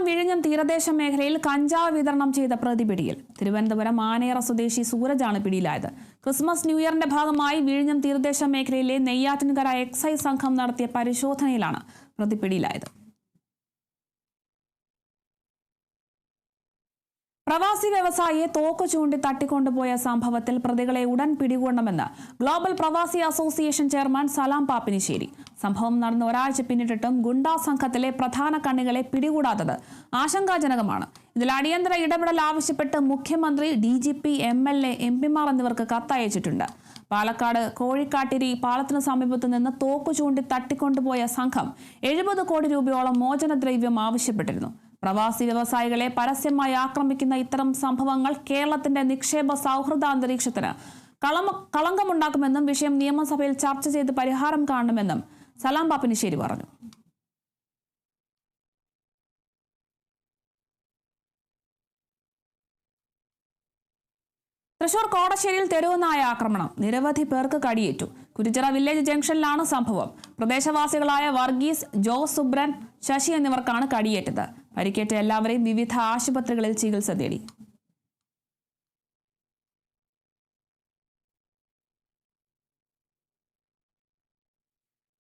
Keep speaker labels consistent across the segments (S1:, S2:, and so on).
S1: കൊല്ലം വിഴിഞ്ഞം തീരദേശ മേഖലയിൽ കഞ്ചാവ് വിതരണം ചെയ്ത പ്രതി പിടിയിൽ. തിരുവനന്തപുരം ആനേറ സ്വദേശി സൂരജാണ് പിടിയിലായത്. ക്രിസ്മസ് ന്യൂ ഇയറിന്റെ ഭാഗമായി വിഴിഞ്ഞം തീരദേശ മേഖലയിലെ നെയ്യാറ്റിൻകര എക്സൈസ് സംഘം നടത്തിയ പരിശോധനയിലാണ് പ്രതി പിടിയിലായത്. പ്രവാസി വ്യവസായിയെ തോക്ക് ചൂണ്ടി തട്ടിക്കൊണ്ടുപോയ സംഭവത്തിൽ പ്രതികളെ ഉടൻ പിടികൂടണമെന്ന് ഗ്ലോബൽ പ്രവാസി അസോസിയേഷൻ ചെയർമാൻ സലാം പാപ്പിനിശ്ശേരി. സംഭവം നടന്ന് ഒരാഴ്ച പിന്നിട്ടിട്ടും ഗുണ്ടാ സംഘത്തിലെ പ്രധാന കണ്ണികളെ പിടികൂടാത്തത് ആശങ്കാജനകമാണ്. ഇതിൽ അടിയന്തര ഇടപെടൽ ആവശ്യപ്പെട്ട് മുഖ്യമന്ത്രി, DGP, MLA, MP മാർ എന്നിവർക്ക് കത്തയച്ചിട്ടുണ്ട്. പാലക്കാട് കോഴിക്കാട്ടിരി പാലത്തിന് സമീപത്തു നിന്ന് തോക്ക് ചൂണ്ടി തട്ടിക്കൊണ്ടുപോയ സംഘം 70 കോടി രൂപയോളം മോചനദ്രവ്യം ആവശ്യപ്പെട്ടിരുന്നു. പ്രവാസി വ്യവസായികളെ പരസ്യമായി ആക്രമിക്കുന്ന ഇത്തരം സംഭവങ്ങൾ കേരളത്തിന്റെ നിക്ഷേപ സൗഹൃദ അന്തരീക്ഷത്തിന് കളങ്കമുണ്ടാക്കുമെന്നും വിഷയം നിയമസഭയിൽ ചർച്ച ചെയ്ത് പരിഹാരം കാണണമെന്നും സലാം പാപ്പിനിശ്ശേരി പറഞ്ഞു. തൃശൂർ കോടശ്ശേരിയിൽ തെരുവുനായ ആക്രമണം, നിരവധി പേർക്ക് കടിയേറ്റു. കുരിച്ചിറ വില്ലേജ് ജംഗ്ഷനിലാണ് സംഭവം. പ്രദേശവാസികളായ വർഗീസ്, ജോസ്, സുബ്രൻ, ശശി എന്നിവർക്കാണ് കടിയേറ്റത്. പരിക്കേറ്റ എല്ലാവരെയും വിവിധ ആശുപത്രികളിൽ ചികിത്സ തേടി.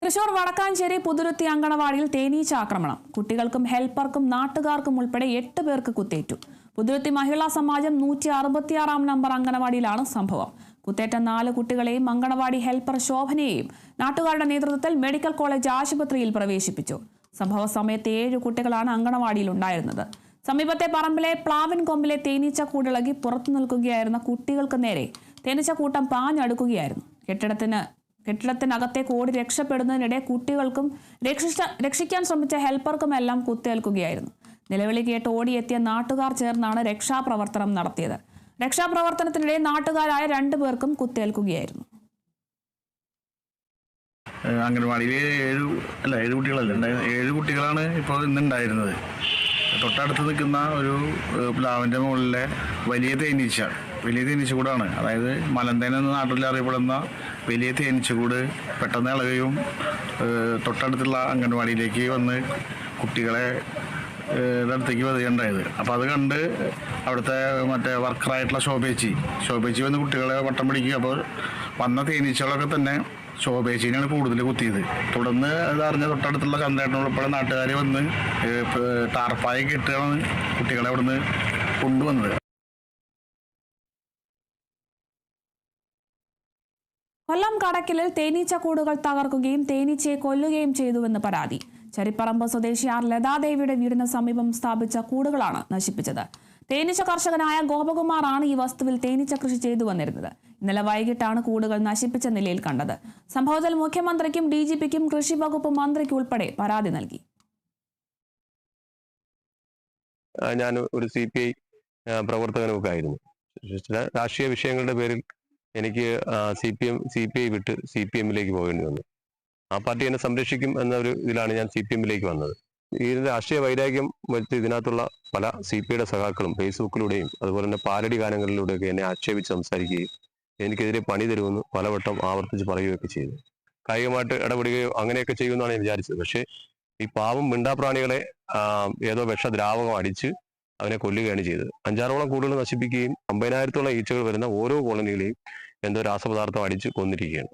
S1: തൃശൂർ വടക്കാഞ്ചേരി പുതുരുത്തി അങ്കണവാടിയിൽ തേനീച്ച ആക്രമണം. കുട്ടികൾക്കും ഹെൽപ്പർക്കും നാട്ടുകാർക്കും ഉൾപ്പെടെ 8 പേർക്ക് കുത്തേറ്റു. പുതുരുത്തി മഹിളാ സമാജം 166 നമ്പർ അങ്കണവാടിയിലാണ് സംഭവം. കുത്തേറ്റ 4 കുട്ടികളെയും അങ്കണവാടി ഹെൽപ്പർ ശോഭനയെയും നാട്ടുകാരുടെ നേതൃത്വത്തിൽ മെഡിക്കൽ കോളേജ് ആശുപത്രിയിൽ പ്രവേശിപ്പിച്ചു. സംഭവ സമയത്ത് 7 കുട്ടികളാണ് അങ്കണവാടിയിൽ ഉണ്ടായിരുന്നത്. സമീപത്തെ പറമ്പിലെ പ്ലാവിൻ കൊമ്പിലെ തേനീച്ച കൂടിളകി പുറത്തു നിൽക്കുകയായിരുന്ന കുട്ടികൾക്ക് നേരെ തേനീച്ചക്കൂട്ടം പാഞ്ഞടുക്കുകയായിരുന്നു. കെട്ടിടത്തിനകത്തേക്ക് ഓടി രക്ഷപ്പെടുന്നതിനിടെ കുട്ടികൾക്കും രക്ഷിക്കാൻ ശ്രമിച്ച ഹെൽപ്പർക്കുമെല്ലാം കുത്തേൽക്കുകയായിരുന്നു. നിലവിളി കേട്ട് ഓടിയെത്തിയ നാട്ടുകാർ ചേർന്നാണ് രക്ഷാപ്രവർത്തനം നടത്തിയത്. രക്ഷാപ്രവർത്തനത്തിനിടെ നാട്ടുകാരായ 2 പേർക്കും കുത്തേൽക്കുകയായിരുന്നു.
S2: അംഗൻവാടിയിൽ 7 കുട്ടികളല്ല 7 കുട്ടികളാണ് ഇപ്പോൾ ഇന്നുണ്ടായിരുന്നത്. തൊട്ടടുത്ത് നിൽക്കുന്ന ഒരു പ്ലാവിൻ്റെ മുകളിലെ വലിയ തേനീച്ചക്കൂടാണ്. അതായത് മലന്തേന എന്ന നാട്ടിൽ അറിയപ്പെടുന്ന വലിയ തേനീച്ചക്കൂട് പെട്ടെന്ന് ഇളകുകയും തൊട്ടടുത്തുള്ള അംഗൻവാടിയിലേക്ക് വന്ന് കുട്ടികളെ അടുത്തേക്ക് വരികയുണ്ടായത്. അപ്പോൾ അത് കണ്ട് അവിടുത്തെ മറ്റേ വർക്കറായിട്ടുള്ള ശോഭേച്ചി വന്ന് കുട്ടികളെ വട്ടം പിടിക്കുക. അപ്പോൾ വന്ന തേനീച്ചകളൊക്കെ തന്നെ ശോഭേച്ചിനെയാണ് കൂടുതൽ കുത്തിയത്. തുടർന്ന് അതറിഞ്ഞ തൊട്ടടുത്തുള്ള ചന്ദ്രേട്ടനോടൊപ്പം നാട്ടുകാർ വന്ന് ടാർപ്പായി കെട്ടുകയാണ് കുട്ടികളെ അവിടുന്ന് കൊണ്ടുവന്നത്.
S1: കൊല്ലം കടക്കലിൽ തേനീച്ചക്കൂടുകൾ തകർക്കുകയും തേനീച്ചയെ കൊല്ലുകയും ചെയ്തുവെന്ന് പരാതി. ചരിപ്പറമ്പ് സ്വദേശി ആർ ലതാദേവിയുടെ വീടിന് സമീപം സ്ഥാപിച്ച കൂടുകളാണ് നശിപ്പിച്ചത്. തേനീച്ച കർഷകനായ ഗോപകുമാറാണ് ഈ വസ്തുവിൽ തേനീച്ച കൃഷി ചെയ്തു വന്നിരുന്നത്. ഇന്നലെ വൈകിട്ടാണ് കൂടുകൾ നശിപ്പിച്ച നിലയിൽ കണ്ടത്. സംഭവത്തിൽ മുഖ്യമന്ത്രിക്കും DGPക്കും കൃഷി വകുപ്പ് മന്ത്രിക്കും ഉൾപ്പെടെ പരാതി നൽകി.
S3: ഞാൻ ഒരു CPI പ്രവർത്തകനൊക്കെ ആയിരുന്നു. രാഷ്ട്രീയ വിഷയങ്ങളുടെ പേരിൽ എനിക്ക് CPI വിട്ട് CPMലേക്ക് പോകേണ്ടി വന്നു. ആ പാർട്ടി എന്നെ സംരക്ഷിക്കും എന്ന ഒരു ഇതിലാണ് ഞാൻ CPMലേക്ക് വന്നത്. ഈ രാഷ്ട്രീയ വൈരാഗ്യം വരുത്തി ഇതിനകത്തുള്ള പല CPIയുടെ സഖാക്കളും ഫേസ്ബുക്കിലൂടെയും അതുപോലെ തന്നെ പാരഡി ഗാനങ്ങളിലൂടെയൊക്കെ എന്നെ ആക്ഷേപിച്ച് സംസാരിക്കുകയും എനിക്കെതിരെ പണി തരുമെന്ന് പലവട്ടം ആവർത്തിച്ച് പറയുകയൊക്കെ ചെയ്തു. കായികമായിട്ട് ഇടപെടുകയോ അങ്ങനെയൊക്കെ ചെയ്യുമെന്നാണ് ഞാൻ വിചാരിച്ചത്. പക്ഷേ ഈ പാവം മിണ്ടാപ്രാണികളെ ഏതോ വിഷദ്രാവകം അടിച്ച് അവനെ കൊല്ലുകയാണ് ചെയ്തത്. 5-6ഓളം കൂടുകൾ നശിപ്പിക്കുകയും 50,000-ഓളം ഈച്ചകൾ വരുന്ന ഓരോ കോളനികളെയും എന്തോ രാസപദാർത്ഥം അടിച്ച് കൊന്നിരിക്കുകയാണ്.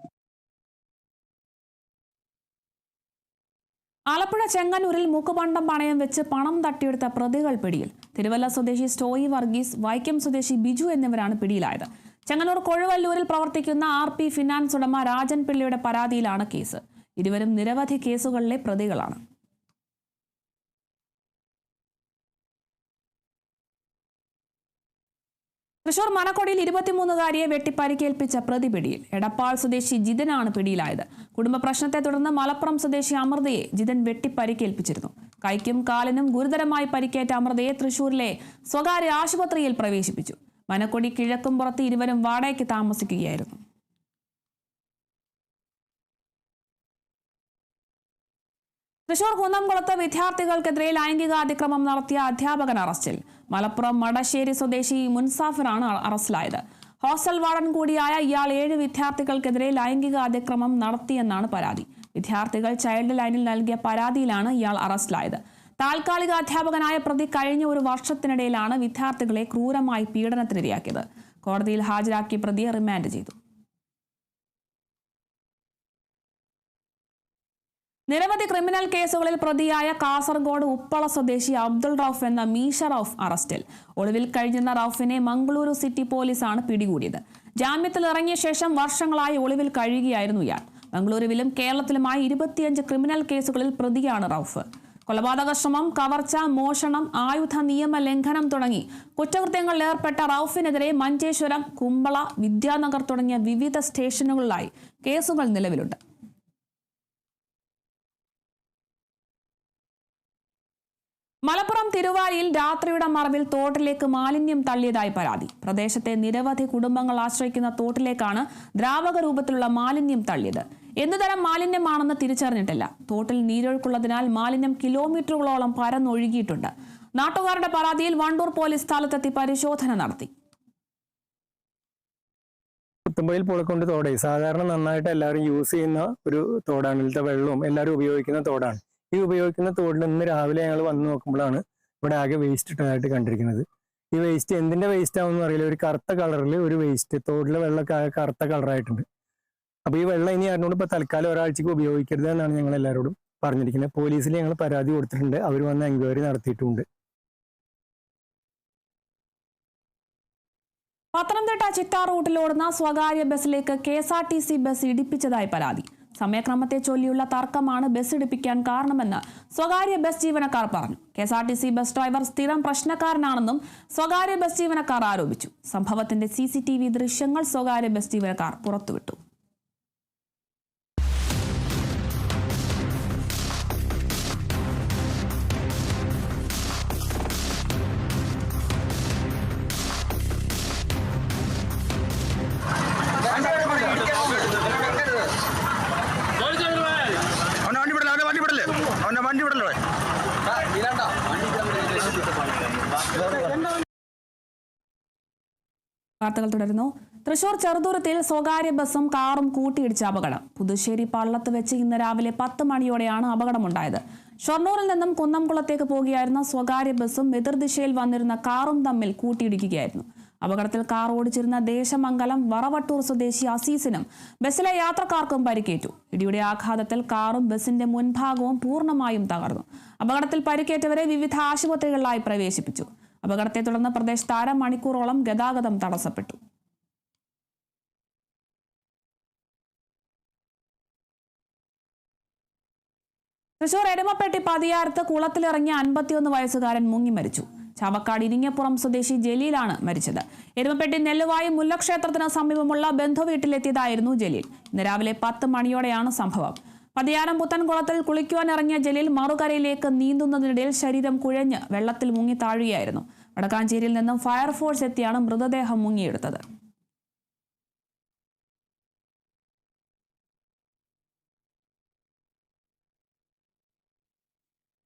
S1: ആലപ്പുഴ ചെങ്ങന്നൂരിൽ മൂക്കുപണ്ടം പണയം വെച്ച് പണം തട്ടിയെടുത്ത പ്രതികൾ പിടിയിൽ. തിരുവല്ല സ്വദേശി സ്റ്റോയി വർഗീസ്, വൈക്കം സ്വദേശി ബിജു എന്നിവരാണ് പിടിയിലായത്. ചെങ്ങന്നൂർ കൊഴുവല്ലൂരിൽ പ്രവർത്തിക്കുന്ന RP ഫിനാൻസ് ഉടമ രാജൻ പിള്ളയുടെ പരാതിയിലാണ് കേസ്. ഇരുവരും നിരവധി കേസുകളിലെ പ്രതികളാണ്. തൃശൂർ മനക്കൊടിയിൽ 23-കാരിയെ വെട്ടി പരിക്കേൽപ്പിച്ച പ്രതി പിടിയിൽ. എടപ്പാൾ സ്വദേശി ജിതനാണ് പിടിയിലായത്. കുടുംബ പ്രശ്നത്തെ തുടർന്ന് മലപ്പുറം സ്വദേശി അമൃതയെ ജിതൻ വെട്ടി പരിക്കേൽപ്പിച്ചിരുന്നു. കൈക്കും കാലിനും ഗുരുതരമായി പരിക്കേറ്റ അമൃതയെ തൃശൂരിലെ സ്വകാര്യ ആശുപത്രിയിൽ പ്രവേശിപ്പിച്ചു. മനക്കൊടി കിഴക്കുംപുറത്ത് ഇരുവരും വാടകയ്ക്ക് താമസിക്കുകയായിരുന്നു. തൃശൂർ കുന്നംകുളത്ത് വിദ്യാർത്ഥികൾക്കെതിരെ ലൈംഗികാതിക്രമം നടത്തിയ അധ്യാപകൻ അറസ്റ്റിൽ. മലപ്പുറം മടശ്ശേരി സ്വദേശി മുൻസാഫിറാണ് അറസ്റ്റിലായത്. ഹോസ്റ്റൽ വാർഡൻ കൂടിയായ ഇയാൾ 7 വിദ്യാർത്ഥികൾക്കെതിരെ ലൈംഗിക അതിക്രമം നടത്തിയെന്നാണ് പരാതി. വിദ്യാർത്ഥികൾ ചൈൽഡ് ലൈനിൽ നൽകിയ പരാതിയിലാണ് ഇയാൾ അറസ്റ്റിലായത്. താൽക്കാലിക അധ്യാപകനായ പ്രതി കഴിഞ്ഞ ഒരു വർഷത്തിനിടയിലാണ് വിദ്യാർത്ഥികളെ ക്രൂരമായി പീഡനത്തിനിരയാക്കിയത്. കോടതിയിൽ ഹാജരാക്കിയ പ്രതിയെ റിമാൻഡ് ചെയ്തു. നിരവധി ക്രിമിനൽ കേസുകളിൽ പ്രതിയായ കാസർഗോഡ് ഉപ്പള സ്വദേശി അബ്ദുൾ റൌഫ് എന്ന മീശ റൌഫ് അറസ്റ്റിൽ. ഒളിവിൽ കഴിഞ്ഞിരുന്ന റൌഫിനെ മംഗളൂരു സിറ്റി പോലീസാണ് പിടികൂടിയത്. ജാമ്യത്തിൽ ഇറങ്ങിയ ശേഷം വർഷങ്ങളായി ഒളിവിൽ കഴിയുകയായിരുന്നു ഇയാൾ. മംഗളൂരുവിലും കേരളത്തിലുമായി 25 ക്രിമിനൽ കേസുകളിൽ പ്രതിയാണ് റൌഫ്. കൊലപാതക ശ്രമം, കവർച്ച, മോഷണം, ആയുധ നിയമ ലംഘനം തുടങ്ങി കുറ്റകൃത്യങ്ങളിൽ ഏർപ്പെട്ട റൌഫിനെതിരെ മഞ്ചേശ്വരം, കുമ്പള, വിദ്യാനഗർ തുടങ്ങിയ വിവിധ സ്റ്റേഷനുകളിലായി കേസുകൾ നിലവിലുണ്ട്. മലപ്പുറം തിരുവാരിയിൽ രാത്രിയുടെ മറവിൽ തോട്ടിലേക്ക് മാലിന്യം തള്ളിയതായി പരാതി. പ്രദേശത്തെ നിരവധി കുടുംബങ്ങൾ ആശ്രയിക്കുന്ന തോട്ടിലേക്കാണ് ദ്രാവക രൂപത്തിലുള്ള മാലിന്യം തള്ളിയത്. എന്തുതരം മാലിന്യമാണെന്ന് തിരിച്ചറിഞ്ഞിട്ടില്ല. തോട്ടിൽ നീരൊഴുക്കുള്ളതിനാൽ മാലിന്യം കിലോമീറ്ററുകളോളം പരന്നൊഴുകിയിട്ടുണ്ട്. നാട്ടുകാരുടെ പരാതിയിൽ വണ്ടൂർ പോലീസ് സ്ഥലത്തെത്തി പരിശോധന നടത്തി.
S4: പുത്തുമ്പയിൽ പുഴക്കൊണ്ട് തോട് സാധാരണ നന്നായിട്ട് എല്ലാവരും യൂസ് ചെയ്യുന്ന ഒരു തോടാണ്. ഇതിലത്തെ വെള്ളവും എല്ലാവരും ഉപയോഗിക്കുന്ന തോടാണ്. ഈ ഉപയോഗിക്കുന്ന തോടിൽ ഇന്ന് രാവിലെ ഞങ്ങൾ വന്ന് നോക്കുമ്പോഴാണ് ഇവിടെ ആകെ വേസ്റ്റ് ഇട്ടതായിട്ട് കണ്ടിരിക്കുന്നത്. ഈ വേസ്റ്റ് എന്തിന്റെ വേസ്റ്റ് ആവുമെന്ന് അറിയില്ല. ഒരു കറുത്ത കളറിൽ ഒരു വേസ്റ്റ്, തോടിലെ വെള്ളമൊക്കെ ആകെ കറുത്ത കളറായിട്ടുണ്ട്. അപ്പൊ ഈ വെള്ളം ഇനി ആരോടും ഇപ്പൊ തൽക്കാലം ഒരാഴ്ചക്ക് ഉപയോഗിക്കരുത് എന്നാണ് ഞങ്ങൾ എല്ലാവരോടും പറഞ്ഞിരിക്കുന്നത്. പോലീസിൽ ഞങ്ങൾ പരാതി കൊടുത്തിട്ടുണ്ട്. അവർ വന്ന് എൻക്വയറി നടത്തിയിട്ടുണ്ട്.
S1: പത്തനംതിട്ട ചിറ്റാർ റൂട്ടിലോടുന്ന സ്വകാര്യ ബസ്സിലേക്ക് KSRTC ബസ് ഇടിപ്പിച്ചതായി പരാതി. സമയക്രമത്തെ ചൊല്ലിയുള്ള തർക്കമാണ് ബസ് ഇടിപ്പിക്കാൻ കാരണമെന്ന് സ്വകാര്യ ബസ് ജീവനക്കാർ പറഞ്ഞു. KSRTC ബസ് ഡ്രൈവർ സ്ഥിരം പ്രശ്നക്കാരനാണെന്നും സ്വകാര്യ ബസ് ജീവനക്കാർ ആരോപിച്ചു. സംഭവത്തിന്റെ CCTV ദൃശ്യങ്ങൾ സ്വകാര്യ ബസ് ജീവനക്കാർ പുറത്തുവിട്ടു. വാർത്തകൾ തുടരുന്നു. തൃശൂർ ചെറുതുരുത്തിൽ സ്വകാര്യ ബസും കാറും കൂട്ടിയിടിച്ച അപകടം. പുതുശ്ശേരി പള്ളത്ത് വെച്ച് ഇന്ന് രാവിലെ 10 മണിയോടെയാണ് അപകടമുണ്ടായത്. ഷൊർണൂരിൽ നിന്നും കുന്നംകുളത്തേക്ക് പോകുകയായിരുന്ന സ്വകാര്യ ബസും എതിർദിശയിൽ വന്നിരുന്ന കാറും തമ്മിൽ കൂട്ടിയിടിക്കുകയായിരുന്നു. അപകടത്തിൽ കാർ ഓടിച്ചിരുന്ന ദേശമംഗലം വറവട്ടൂർ സ്വദേശി അസീസിനും ബസ്സിലെ യാത്രക്കാർക്കും പരിക്കേറ്റു. ഇടിയുടെ ആഘാതത്തിൽ കാറും ബസിന്റെ മുൻഭാഗവും പൂർണ്ണമായും തകർന്നു. അപകടത്തിൽ പരിക്കേറ്റവരെ വിവിധ ആശുപത്രികളിലായി പ്രവേശിപ്പിച്ചു. അപകടത്തെ തുടർന്ന് പ്രദേശത്ത് അരമണിക്കൂറോളം ഗതാഗതം തടസ്സപ്പെട്ടു. തൃശൂർ എരുമപ്പെട്ടി പതിയാരത്ത് കുളത്തിലിറങ്ങിയ 51 വയസ്സുകാരൻ മുങ്ങി മരിച്ചു. ചാവക്കാട് ഇരിങ്ങപ്പുറം സ്വദേശി ജലീലാണ് മരിച്ചത്. എരുമപ്പെട്ടി നെല്ലുവായി മുല്ലക്ഷേത്രത്തിന് സമീപമുള്ള ബന്ധുവീട്ടിലെത്തിയതായിരുന്നു ജലീൽ. ഇന്ന് രാവിലെ 10 മണിയോടെയാണ് സംഭവം. പതിയാരം പുത്തൻകുളത്തിൽ കുളിക്കുവാൻ ഇറങ്ങിയ ജലീൽ മറുകരയിലേക്ക് നീന്തുന്നതിനിടയിൽ ശരീരം കുഴഞ്ഞ് വെള്ളത്തിൽ മുങ്ങി താഴുകയായിരുന്നു. വടക്കാഞ്ചേരിയിൽ നിന്നും ഫയർഫോഴ്സ് എത്തിയാണ് മൃതദേഹം മുങ്ങിയെടുത്തത്.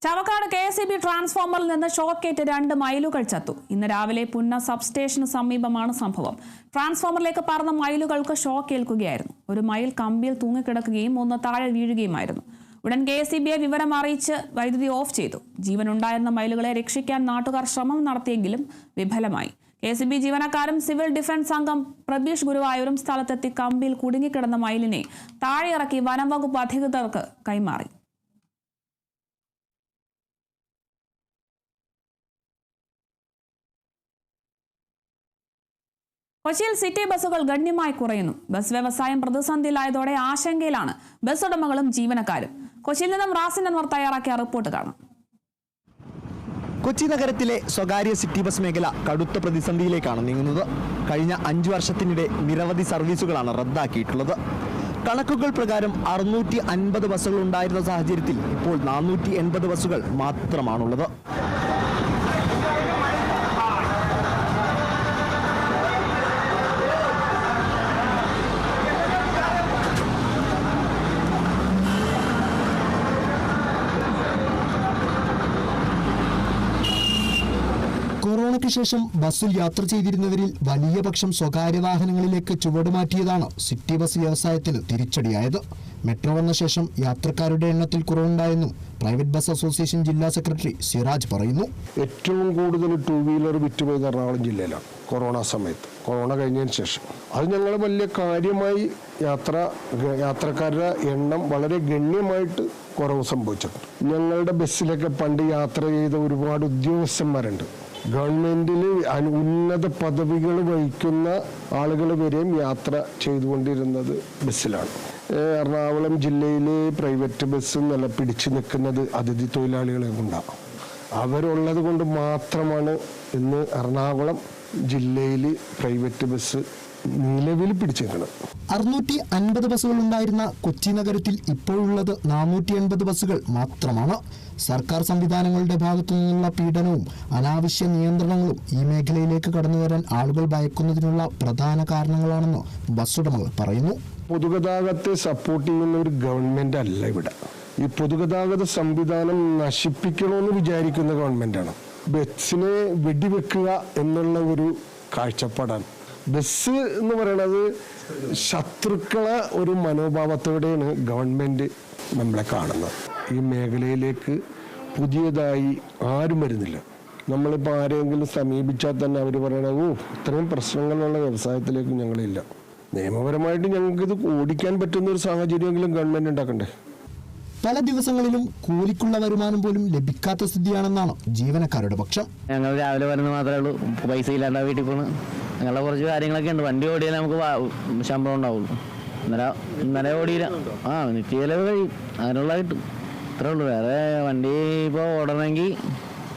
S1: ചാവക്കാട് KSEB ട്രാൻസ്ഫോമറിൽ നിന്ന് ഷോക്കേറ്റ് 2 മയിലുകൾ ചത്തു. ഇന്ന് രാവിലെ പുന്ന സബ്സ്റ്റേഷന് സമീപമാണ് സംഭവം. ട്രാൻസ്ഫോമറിലേക്ക് പറന്ന മയിലുകൾക്ക് ഷോക്ക് ഏൽക്കുകയായിരുന്നു. ഒരു മയിൽ കമ്പിയിൽ തൂങ്ങിക്കിടക്കുകയും ഒന്ന് താഴെ വീഴുകയുമായിരുന്നു. ഉടൻ KSEBയെ വിവരം അറിയിച്ച് വൈദ്യുതി ഓഫ് ചെയ്തു. ജീവനുണ്ടായിരുന്ന മയിലുകളെ രക്ഷിക്കാൻ നാട്ടുകാർ ശ്രമം നടത്തിയെങ്കിലും വിഫലമായി. KSEB ജീവനക്കാരും സിവിൽ ഡിഫൻസ് അംഗം പ്രബീഷ് ഗുരുവായൂരും സ്ഥലത്തെത്തി കമ്പിയിൽ കുടുങ്ങിക്കിടന്ന മയിലിനെ താഴെയിറക്കി വനം വകുപ്പ് അധികൃതർക്ക് കൈമാറി. കൊച്ചിയിൽ സിറ്റി ബസ്സുകൾ ഗണ്യമായി കുറയുന്നു. ബസ് വ്യവസായം പ്രതിസന്ധിയിലായതോടെ ആശങ്കയിലാണ് ബസ് ഉടമകളും ജീവനക്കാരും. കൊച്ചിയിൽ നിന്നും റാസിൻ അൻവർ തയ്യാറാക്കിയ റിപ്പോർട്ട് കാണാം.
S5: കൊച്ചി നഗരത്തിലെ സ്വകാര്യ സിറ്റി ബസ് മേഖല കടുത്ത പ്രതിസന്ധിയിലേക്കാണ് നീങ്ങുന്നത്. കഴിഞ്ഞ 5 വർഷത്തിനിടെ നിരവധി സർവീസുകളാണ് റദ്ദാക്കിയിട്ടുള്ളത്. കണക്കുകൾ പ്രകാരം 650 ബസ്സുകൾ ഉണ്ടായിരുന്ന സാഹചര്യത്തിൽ ഇപ്പോൾ 480 ബസ്സുകൾ മാത്രമാണുള്ളത്. കൊറോണയ്ക്ക് ശേഷം ബസ്സിൽ യാത്ര ചെയ്തിരുന്നവരിൽ വലിയ പക്ഷം സ്വകാര്യ വാഹനങ്ങളിലേക്ക് ചുവടുമാറ്റിയതാണ് സിറ്റി ബസ് വ്യവസായത്തിന് തിരിച്ചടിയായത്. മെട്രോ വന്ന ശേഷം യാത്രക്കാരുടെ എണ്ണത്തിൽ കുറവുണ്ടായെന്നും പ്രൈവറ്റ് ബസ് അസോസിയേഷൻ ജില്ലാ സെക്രട്ടറി സിറാജ് പറയുന്നു.
S6: ഏറ്റവും കൂടുതൽ 2 വീലർ വിറ്റുപോയത് എറണാകുളം ജില്ലയിലാണ് കൊറോണ സമയത്ത്, കൊറോണ കഴിഞ്ഞതിന് ശേഷം. അത് ഞങ്ങൾ വലിയ കാര്യമായി യാത്രക്കാരുടെ എണ്ണം വളരെ ഗണ്യമായിട്ട് കുറവ് സംഭവിച്ചിട്ടുണ്ട്. ഞങ്ങളുടെ ബസ്സിലൊക്കെ പണ്ട് യാത്ര ചെയ്ത ഒരുപാട് ഉദ്യോഗസ്ഥന്മാരുണ്ട്. ഗവൺമെന്റിൽ ഉന്നത പദവികൾ വഹിക്കുന്ന ആളുകൾ വരെയും യാത്ര ചെയ്തുകൊണ്ടിരുന്നത് ബസ്സിലാണ്. എറണാകുളം ജില്ലയിലെ പ്രൈവറ്റ് ബസ് നല്ല പിടിച്ചു നിൽക്കുന്നത് അതിഥി തൊഴിലാളികളെ കൊണ്ടാണ്. അവരുള്ളത് കൊണ്ട് മാത്രമാണ് ഇന്ന് എറണാകുളം ജില്ലയിൽ പ്രൈവറ്റ് ബസ് നിലവിൽ പിടിച്ചു നിൽക്കുന്നത്.
S5: 650 ബസ്സുകൾ ഉണ്ടായിരുന്ന കൊച്ചി നഗരത്തിൽ ഇപ്പോഴുള്ളത് 480 ബസ്സുകൾ മാത്രമാണ്. സർക്കാർ സംവിധാനങ്ങളുടെ ഭാഗത്തു നിന്നുള്ള പീഡനവും അനാവശ്യ നിയന്ത്രണങ്ങളും ഈ മേഖലയിലേക്ക് കടന്നുവരാൻ ആളുകൾ ഭയക്കുന്നതിനുള്ള പ്രധാന കാരണങ്ങളാണെന്ന് ബസ് ഉടമകൾ പറയുന്നു.
S6: പൊതുഗതാഗതത്തെ സപ്പോർട്ട് ചെയ്യുന്ന ഒരു ഗവൺമെന്റ് അല്ല ഇവിടെ. ഈ പൊതുഗതാഗത സംവിധാനം നശിപ്പിക്കണമെന്ന് വിചാരിക്കുന്ന ഗവൺമെന്റാണ്. ബസ്സിനെ വെടിവെക്കുക എന്നുള്ള ഒരു കാഴ്ചപ്പാടാണ്. ബസ് എന്ന് പറയുന്നത് ശത്രുക്കളെ ഒരു മനോഭാവത്തോടെയാണ് ഗവൺമെന്റ് നമ്മളെ കാണുന്നത്. ഈ മേഖലയിലേക്ക് പുതിയതായി ആരും വരുന്നില്ല. നമ്മളിപ്പോൾ ആരെങ്കിലും സമീപിച്ചാൽ തന്നെ അവർ പറയണത് ഇത്രയും പ്രശ്നങ്ങളുള്ള വ്യവസായത്തിലേക്ക് ഞങ്ങളില്ല. നിയമപരമായിട്ട് ഞങ്ങൾക്കിത് ഓടിക്കാൻ പറ്റുന്ന ഒരു സാഹചര്യമെങ്കിലും ഗവൺമെന്റ് ഉണ്ടാക്കണ്ടേ.
S5: പല ദിവസങ്ങളിലും കൂലിക്കുള്ള വരുമാനം പോലും ലഭിക്കാത്ത സ്ഥിതിയാണെന്നാണ് ജീവനക്കാരുടെ പക്ഷം.
S7: ഞങ്ങൾ രാവിലെ വരുന്നത് മാത്രമേ ഉള്ളൂ, പൈസ ഇല്ലാണ്ട് വീട്ടിൽ പോണ്. ഞങ്ങളുടെ കുറച്ച് കാര്യങ്ങളൊക്കെ ഉണ്ട്. വണ്ടി ഓടിയാലേ നമുക്ക് ശമ്പളം ഉണ്ടാവുള്ളൂ. ഇന്നലെ ഓടിയില്ല. നിത്യചെലവ് കഴിയും, അതിനുള്ള കിട്ടും, ഇത്രേ ഉള്ളൂ. വേറെ വണ്ടി ഇപ്പോൾ ഓടണമെങ്കിൽ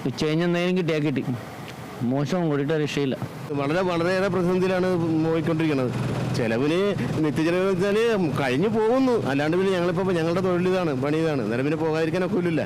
S7: ഉച്ച കഴിഞ്ഞ് എന്തെങ്കിലും കിട്ടിയാൽ കിട്ടി. മോശം കൂടിയിട്ട് രക്ഷയില്ല.
S3: വളരെയേറെ പ്രതിസന്ധിയിലാണ് പോയിക്കൊണ്ടിരിക്കുന്നത്. ചെലവിന് നിത്യചെലവ് വെച്ചാൽ കഴിഞ്ഞു പോകുന്നു. അല്ലാണ്ട് പിന്നെ ഞങ്ങളിപ്പോൾ ഞങ്ങളുടെ തൊഴിൽ ഇതാണ്, പണി ഇതാണ്. അന്നേരം പിന്നെ പോകാതിരിക്കാനൊക്കെ ഇല്ല.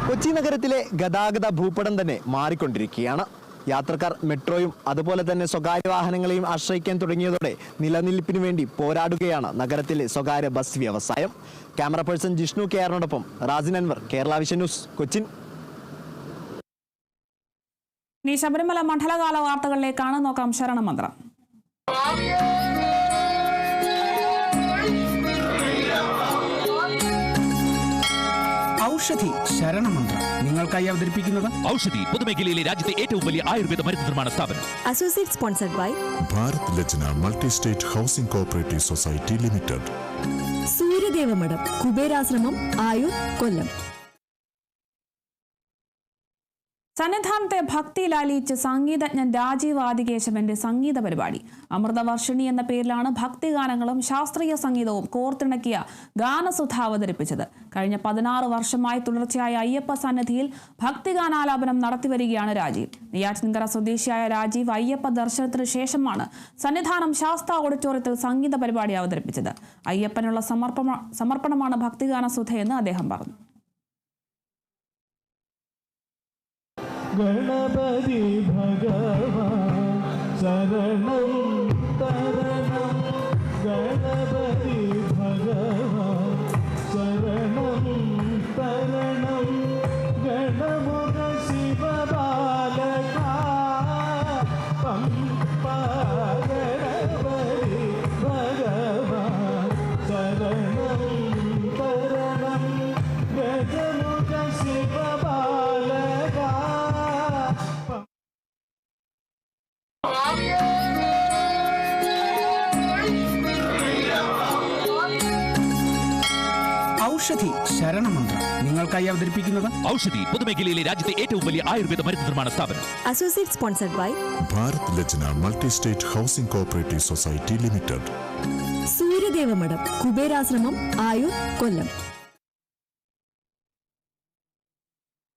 S5: കൊച്ചി നഗരത്തിലെ ഗതാഗത ഭൂപടം തന്നെ മാറിക്കൊണ്ടിരിക്കുകയാണ്. യാത്രക്കാർ മെട്രോയും അതുപോലെ തന്നെ സ്വകാര്യ വാഹനങ്ങളെയും ആശ്രയിക്കാൻ തുടങ്ങിയതോടെ നിലനിൽപ്പിനു വേണ്ടി പോരാടുകയാണ് നഗരത്തിലെ സ്വകാര്യ ബസ് വ്യവസായം. ക്യാമറ പേഴ്സൺ ജിഷ്ണു കെയറിനോടൊപ്പം റാസിൻ അൻവർ, കേരള വിഷൻ ന്യൂസ്, കൊച്ചിൻ.
S1: ഇനി ശബരിമല മണ്ഡലകാല വാർത്തകളിലേക്കാണ്. നോക്കാം ശരണമന്ത്രം.
S8: ഔഷധി ശരണമന്ത്രം നിങ്ങൾക്കായി അവതരിപ്പിക്കുന്നത്
S9: ഔഷധി പൊതുമേഖലയിലെ രാജ്യത്തെ ഏറ്റവും വലിയ ആയുർവേദ മരുന്ന് നിർമ്മാണ സ്ഥാപനം.
S10: Associate sponsored by
S11: Bharat Lajna multi state housing cooperative society limited.
S10: Suryadevamadham, Kuberashramam, Ayur, Kollam.
S1: സന്നിധാനത്തെ ഭക്തി ലാലിച്ച് സംഗീതജ്ഞൻ രാജീവ് ആദികേശവന്റെ സംഗീത പരിപാടി. അമൃതവർഷിണി എന്ന പേരിലാണ് ഭക്തിഗാനങ്ങളും ശാസ്ത്രീയ സംഗീതവും കോർത്തിണക്കിയ ഗാനസുധ അവതരിപ്പിച്ചത്. കഴിഞ്ഞ 16 വർഷമായി തുടർച്ചയായ അയ്യപ്പ സന്നിധിയിൽ ഭക്തിഗാനാലാപനം നടത്തിവരികയാണ് രാജീവ്. നെയ്യാറ്റിൻകര സ്വദേശിയായ രാജീവ് അയ്യപ്പ ദർശനത്തിന് ശേഷമാണ് സന്നിധാനം ശാസ്ത ഓഡിറ്റോറിയത്തിൽ സംഗീത പരിപാടി അവതരിപ്പിച്ചത്. അയ്യപ്പനുള്ള സമർപ്പണമാണ് ഭക്തിഗാനസുധയെന്ന് അദ്ദേഹം പറഞ്ഞു.
S12: ഗണപതി ഭഗവാൻ ശരണം തരണം, ഗണപതി ഭഗവാൻ ശരണം തരണം, ഗണമുഖ ശിവബാലക പമ്പ ഗണപതി ഭഗവാൻ ശരണം തരണം, ഗജമുഖ ശിവബാലക.
S8: ഔഷധി ശരണമന്ത്രം നിങ്ങൾക്കായി അവതരിപ്പിക്കുന്നത്
S9: ഔഷധി പൊതുമേഖലയിലെ രാജ്യത്തെ ഏറ്റവും വലിയ ആയുർവേദ മരുന്ന് നിർമ്മാണ സ്ഥാപനം.
S10: Associate sponsored by
S11: Bharat Lajna multi state housing cooperative society limited.
S10: Suryadevamadham, Kuberashramam, Ayur, Kollam.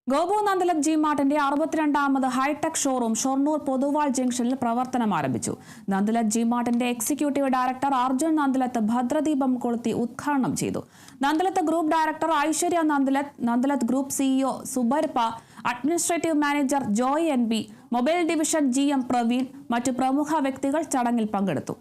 S1: Gopu Nandalath G മാർട്ടിന്റെ 62ാമത് ഹൈടെക് ഷോറൂം ഷൊർണൂർ പൊതുവാൾ ജംഗ്ഷനിൽ പ്രവർത്തനം ആരംഭിച്ചു. നന്ദലത്ത് ജി മാർട്ടിന്റെ എക്സിക്യൂട്ടീവ് ഡയറക്ടർ അർജുൻ നന്ദലത്ത് ഭദ്രദീപം കൊളുത്തി ഉദ്ഘാടനം ചെയ്തു. Nandalath group director Aishwarya Nandalath, Nandalath group CEO Suberpa, administrative manager Joy NB, mobile division GM Praveen, മറ്റു പ്രമുഖ വ്യക്തികൾ ചടങ്ങിൽ പങ്കെടുത്തു.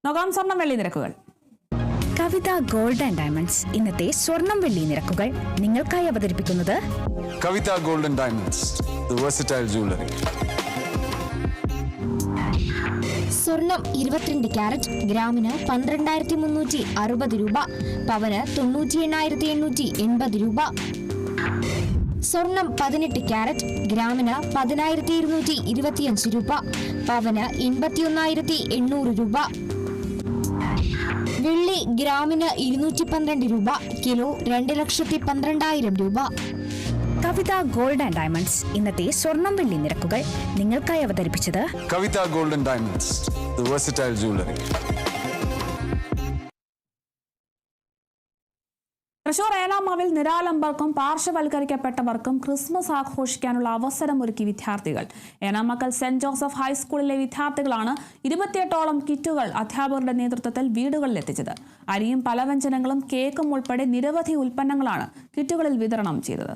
S1: നോക്കാം സ്വർണം വെള്ളി നിരക്കുകൾ.
S10: കവിത ഗോൾഡ് ആൻഡ് ഡയമണ്ട്സ് ഇന്നത്തെ സ്വർണം വെള്ളി നിരക്കുകൾ നിങ്ങൾക്കായി അവതരിപ്പിക്കുന്നത്
S13: Kavitha gold and diamonds, the versatile jewellery.
S10: സ്വർണം 22 ക്യാരറ്റ് ഗ്രാമിന് 12,360 രൂപ, പവന് 98,880 രൂപ. സ്വർണം 18 ക്യാരറ്റ് ഗ്രാമിന് 10,225 രൂപ, പവന് 81,800 രൂപ. വെള്ളി ഗ്രാമിന് 212 രൂപ, കിലോ 2,12,000 രൂപ. കവിത ഗോൾഡ് ആൻഡ് ഡയമണ്ട്സ് ഇന്നത്തെ സ്വർണം വെള്ളി നിരക്കുകൾ നിങ്ങൾക്കായി അവതരിപ്പിച്ചത്
S13: Kavitha gold and diamonds, the versatile jewellery.
S1: Thrissur ഏലാമാവിൽ നിരാലംബർക്കും പാർശ്വവൽക്കരിക്കപ്പെട്ടവർക്കും ക്രിസ്മസ് ആഘോഷിക്കാനുള്ള അവസരം ഒരുക്കി വിദ്യാർത്ഥികൾ. ഏനാമക്കൽ സെന്റ് ജോസഫ് ഹൈസ്കൂളിലെ വിദ്യാർത്ഥികളാണ് 28ഓളം കിറ്റുകൾ അധ്യാപകരുടെ നേതൃത്വത്തിൽ വീടുകളിൽ എത്തിച്ചത്. അരിയും പലവ്യഞ്ജനങ്ങളും കേക്കും ഉൾപ്പെടെ നിരവധി ഉൽപ്പന്നങ്ങളാണ് കിറ്റുകളിൽ വിതരണം ചെയ്തത്.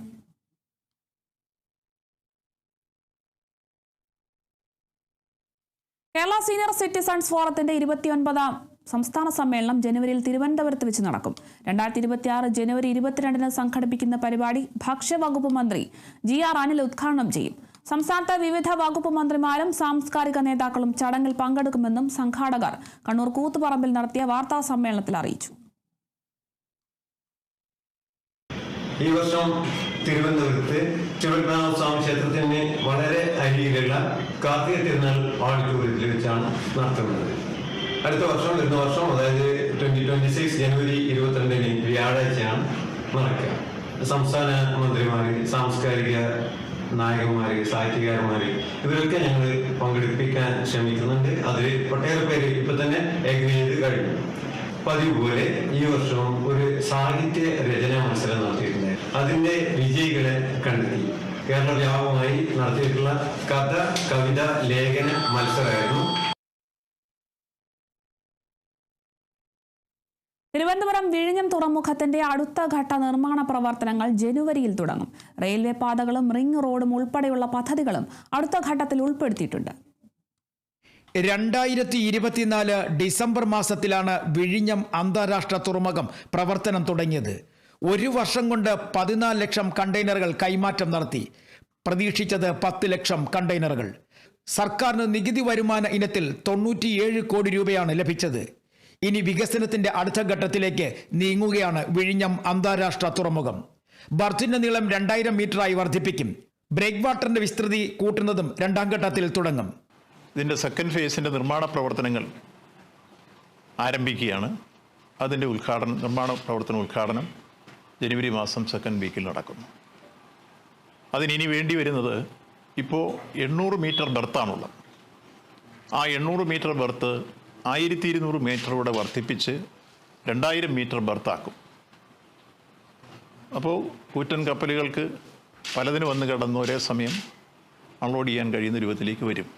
S1: കേരള സീനിയർ സിറ്റിസൺസ് ഫോറത്തിന്റെ 29ാം സംസ്ഥാന സമ്മേളനം ജനുവരിയിൽ തിരുവനന്തപുരത്ത് വെച്ച് നടക്കും. 2026 ജനുവരി 22 സംഘടിപ്പിക്കുന്ന പരിപാടി ഭക്ഷ്യവകുപ്പ് മന്ത്രി GR അനിൽ ഉദ്ഘാടനം ചെയ്യും. സംസ്ഥാനത്തെ വിവിധ വകുപ്പ് മന്ത്രിമാരും സാംസ്കാരിക നേതാക്കളും ചടങ്ങിൽ പങ്കെടുക്കുമെന്നും സംഘാടകർ കണ്ണൂർ കൂത്തുപറമ്പിൽ നടത്തിയ വാർത്താ സമ്മേളനത്തിൽ അറിയിച്ചു.
S14: ഈ വർഷം തിരുവനന്തപുരത്ത് ശിവനാമസ്വാമി ക്ഷേത്രത്തിന് വളരെ അരികിലുള്ള കാർത്തിക തിരുനാൾ ഓഡിറ്റോറിയത്തിൽ വെച്ചാണ് നടത്തുന്നത്. അടുത്ത വർഷം വരുന്ന വർഷം, അതായത് 2026 ജനുവരി 22 വ്യാഴാഴ്ചയാണ് നടക്കുക. സംസ്ഥാന മന്ത്രിമാര്, സാംസ്കാരിക നായകന്മാര്, സാഹിത്യകാരന്മാര് ഇവരൊക്കെ ഞങ്ങൾ പങ്കെടുപ്പിക്കാൻ ശ്രമിക്കുന്നുണ്ട്. അതിൽ ഒട്ടേറെ പേര് ഇപ്പൊ തന്നെ എഗ്രി ചെയ്ത് കഴിഞ്ഞു. പതിവ് പോലെ ഈ വർഷവും ഒരു സാഹിത്യ രചനാ മത്സരം നടത്തിയിട്ടുണ്ട്. അതിന്റെ വിജയികളെ കണ്ടെത്തി കേരള വ്യാപകമായി നടത്തിയിട്ടുള്ള കഥ, കവിത, ലേഖന മത്സരമായിരുന്നു.
S1: തിരുവനന്തപുരം വിഴിഞ്ഞം തുറമുഖത്തിന്റെ അടുത്ത ഘട്ട നിർമ്മാണ പ്രവർത്തനങ്ങൾ ജനുവരിയിൽ തുടങ്ങും. റെയിൽവേ പാതകളും റിംഗ് റോഡും ഉൾപ്പെടെയുള്ള പദ്ധതികളും അടുത്ത ഘട്ടത്തിൽ ഉൾപ്പെടുത്തിയിട്ടുണ്ട്.
S8: 2024 ഡിസംബർ മാസത്തിലാണ് വിഴിഞ്ഞം അന്താരാഷ്ട്ര തുറമുഖം പ്രവർത്തനം തുടങ്ങിയത്. ഒരു വർഷം കൊണ്ട് 14 ലക്ഷം കണ്ടെയ്നറുകൾ കൈമാറ്റം നടത്തി. പ്രതീക്ഷിച്ചത് 10 ലക്ഷം കണ്ടെയ്നറുകൾ. സർക്കാരിന് നികുതി വരുമാന ഇനത്തിൽ 97 കോടി രൂപയാണ് ലഭിച്ചത്. ഇനി വികസനത്തിന്റെ അടുത്ത ഘട്ടത്തിലേക്ക് നീങ്ങുകയാണ് വിഴിഞ്ഞം അന്താരാഷ്ട്ര തുറമുഖം. ബർത്തിന്റെ നീളം 2000 മീറ്ററായി വർദ്ധിപ്പിക്കും. ബ്രേക്ക് വാട്ടറിന്റെ വിസ്തൃതി കൂട്ടുന്നതും രണ്ടാം ഘട്ടത്തിൽ തുടങ്ങും.
S15: ഇതിൻ്റെ സെക്കൻഡ് ഫേസിൻ്റെ നിർമ്മാണ പ്രവർത്തനങ്ങൾ ആരംഭിക്കുകയാണ്. അതിൻ്റെ നിർമ്മാണ പ്രവർത്തന ഉദ്ഘാടനം ജനുവരി മാസം സെക്കൻഡ് വീക്കിൽ നടക്കുന്നു. അതിനി വേണ്ടി വരുന്നത്, ഇപ്പോൾ 800 മീറ്റർ ബെർത്താണുള്ളത്. ആ 800 മീറ്റർ ബെർത്ത് 1200 മീറ്ററോടെ വർദ്ധിപ്പിച്ച് 2000 മീറ്റർ ബെർത്താക്കും. അപ്പോൾ കൂറ്റൻ കപ്പലുകൾക്ക് പലതിന് വന്ന് കിടന്ന് ഒരേ സമയം അൺലോഡ് ചെയ്യാൻ കഴിയുന്ന രൂപത്തിലേക്ക് വരും.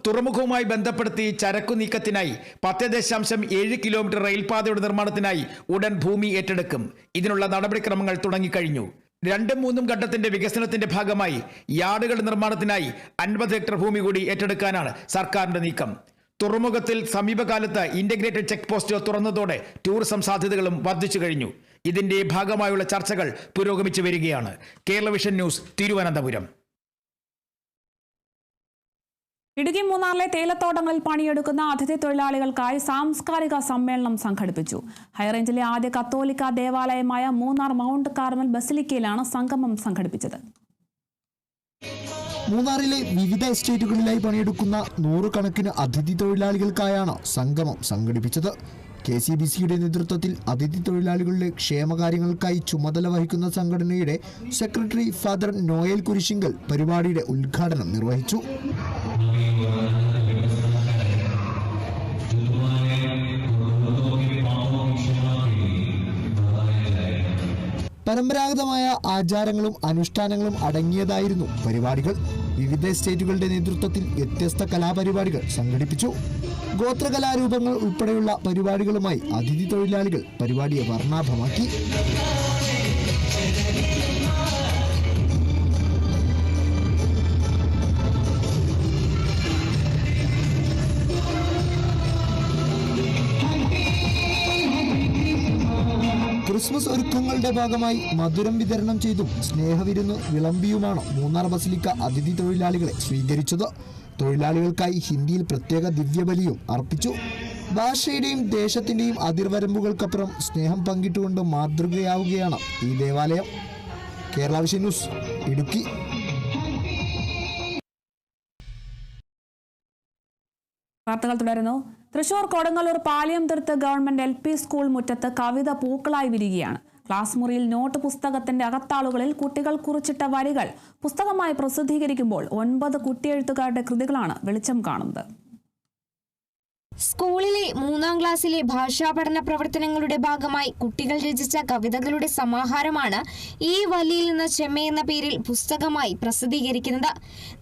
S8: തുറമുഖവുമായി ബന്ധപ്പെടുത്തി ചരക്കു നീക്കത്തിനായി 10.7 കിലോമീറ്റർ റെയിൽപാതയുടെ നിർമ്മാണത്തിനായി ഉടൻ ഭൂമി ഏറ്റെടുക്കും. ഇതിനുള്ള നടപടിക്രമങ്ങൾ തുടങ്ങിക്കഴിഞ്ഞു. 2-3 ഘട്ടത്തിന്റെ വികസനത്തിന്റെ ഭാഗമായി യാർഡുകളുടെ നിർമ്മാണത്തിനായി 50 ഹെക്ടർ ഭൂമി കൂടി ഏറ്റെടുക്കാനാണ് സർക്കാരിന്റെ നീക്കം. തുറമുഖത്തിൽ സമീപകാലത്ത് ഇന്റഗ്രേറ്റഡ് ചെക്ക് പോസ്റ്റ് തുറന്നതോടെ ടൂറിസം സാധ്യതകളും വർദ്ധിച്ചു കഴിഞ്ഞു. ഇതിന്റെ ഭാഗമായുള്ള ചർച്ചകൾ പുരോഗമിച്ചു വരികയാണ്. Kerala vision news, Thiruvananthapuram.
S1: ഇടുക്കി മൂന്നാറിലെ തേയിലത്തോട്ടങ്ങളിൽ പണിയെടുക്കുന്ന അതിഥി തൊഴിലാളികൾക്കായി സാംസ്കാരിക സമ്മേളനം സംഘടിപ്പിച്ചു. ഹൈറേഞ്ചിലെ ആദ്യ കത്തോലിക്ക ദേവാലയമായ മൂന്നാർ മൗണ്ട് കാർമൽ ബസിലിക്കയിലാണ് സംഗമം സംഘടിപ്പിച്ചത്.
S5: മൂന്നാറിലെ വിവിധ എസ്റ്റേറ്റുകളിലായി പണിയെടുക്കുന്ന 100 കണക്കിന് അതിഥി തൊഴിലാളികൾക്കായാണ് സംഗമം സംഘടിപ്പിച്ചത്. KCBCയുടെ നേതൃത്വത്തിൽ അതിഥി തൊഴിലാളികളുടെ ക്ഷേമകാര്യങ്ങൾക്കായി ചുമതല വഹിക്കുന്ന സംഘടനയുടെ സെക്രട്ടറി ഫാദർ നോയൽ കുരിശിങ്കൽ പരിപാടിയുടെ ഉദ്ഘാടനം നിർവഹിച്ചു. പരമ്പരാഗതമായ ആചാരങ്ങളും അനുഷ്ഠാനങ്ങളും അടങ്ങിയതായിരുന്നു പരിപാടികൾ. വിവിധ സ്റ്റേറ്റുകളുടെ നേതൃത്വത്തിൽ വ്യത്യസ്ത കലാപരിപാടികൾ സംഘടിപ്പിച്ചു. ഗോത്രകലാരൂപങ്ങൾ ഉൾപ്പെടെയുള്ള പരിപാടികളുമായി അതിഥി തൊഴിലാളികൾ പരിപാടിയെ വർണ്ണാഭമാക്കി. ക്രിസ്മസ് ഒരുക്കങ്ങളുടെ ഭാഗമായി മധുരം വിതരണം ചെയ്തും സ്നേഹവിരുന്ന് വിളമ്പിയുമാണ് മൂന്നാർ ബസിലിക്ക അതിഥി തൊഴിലാളികളെ സ്വീകരിച്ചത്. തൊഴിലാളികൾക്കായി ഹിന്ദിയിൽ പ്രത്യേക ദിവ്യബലിയും അർപ്പിച്ചു. ഭാഷയുടെയും ദേശത്തിന്റെയും അതിർവരമ്പുകൾക്കപ്പുറം സ്നേഹം പങ്കിട്ടുകൊണ്ട് മാതൃകയാവുകയാണ് ഈ ദേവാലയം. Kerala vision news, Idukki.
S1: വാർത്തകൾ തുടരുന്നു. Thrissur Kodungallur Paliyamthuruth government LP school മുറ്റത്ത് കവിത പൂക്കളായി വിരിയുകയാണ്. ക്ലാസ് മുറിയിൽ നോട്ട് പുസ്തകത്തിന്റെ അകത്താളുകളിൽ കുട്ടികൾ കുറിച്ചിട്ട വരികൾ പുസ്തകമായി പ്രസിദ്ധീകരിക്കുമ്പോൾ 9 കുട്ടിയെഴുത്തുകാരുടെ കൃതികളാണ് വെളിച്ചം കാണുന്നത്.
S10: സ്കൂളിലെ 3ാം ക്ലാസ്സിലെ ഭാഷാ പഠന പ്രവർത്തനങ്ങളുടെ ഭാഗമായി കുട്ടികൾ രചിച്ച കവിതകളുടെ സമാഹാരമാണ് ഈ വല്ലിയിൽ നിന്ന് ചെമ്മ എന്ന പേരിൽ പുസ്തകമായി പ്രസിദ്ധീകരിക്കുന്നത്.